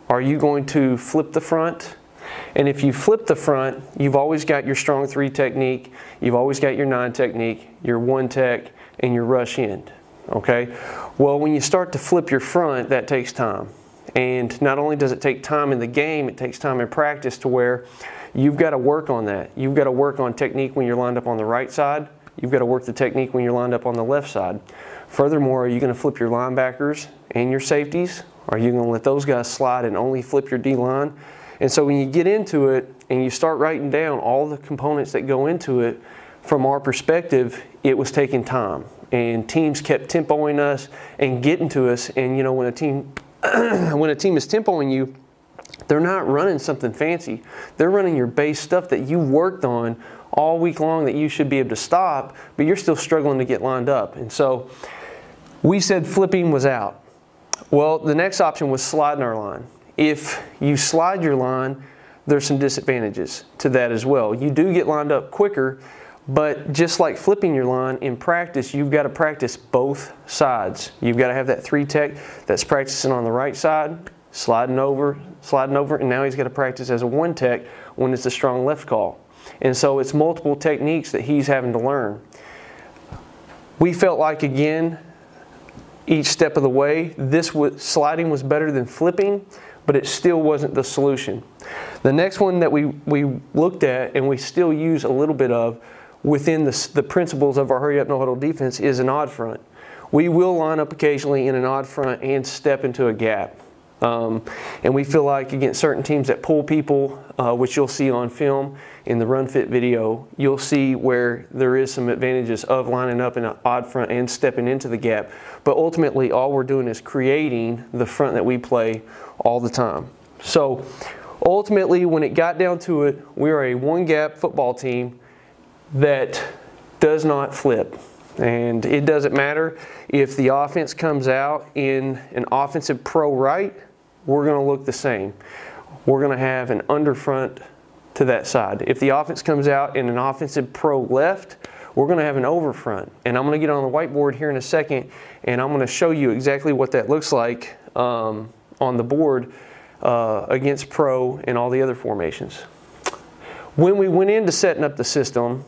Are you going to flip the front? And if you flip the front, you've always got your strong 3 technique, you've always got your 9 technique, your 1 tech, and your rush end, okay? Well, when you start to flip your front, that takes time. And not only does it take time in the game, it takes time in practice to where you've got to work on that. You've got to work on technique when you're lined up on the right side. You've got to work the technique when you're lined up on the left side. Furthermore, are you going to flip your linebackers and your safeties? Are you going to let those guys slide and only flip your D-line? And so when you get into it and you start writing down all the components that go into it, from our perspective, it was taking time. And teams kept tempoing us and getting to us. And you know, when a team when a team is tempoing you, they're not running something fancy. They're running your base stuff that you worked on all week long that you should be able to stop, but you're still struggling to get lined up. And so we said flipping was out. Well, the next option was sliding our line. If you slide your line, there's some disadvantages to that as well. You do get lined up quicker, but just like flipping your line, in practice, you've got to practice both sides. You've got to have that 3 tech that's practicing on the right side, sliding over, and now he's got to practice as a 1 tech when it's a strong left call. And so it's multiple techniques that he's having to learn. We felt like, again, each step of the way, sliding was better than flipping, but it still wasn't the solution. The next one that we looked at, and we still use a little bit of within the principles of our hurry up, no huddle defense, is an odd front. We will line up occasionally in an odd front and step into a gap. And we feel like against certain teams that pull people, which you'll see on film in the Run Fit video, you'll see where there is some advantages of lining up in an odd front and stepping into the gap. But ultimately, all we're doing is creating the front that we play all the time. So ultimately, when it got down to it, we are a 1-gap football team that does not flip. And it doesn't matter if the offense comes out in an offensive pro right, we're going to look the same. We're going to have an under front to that side. If the offense comes out in an offensive pro left, we're going to have an over front. And I'm going to get on the whiteboard here in a second, and I'm going to show you exactly what that looks like on the board against pro and all the other formations. When we went into setting up the system,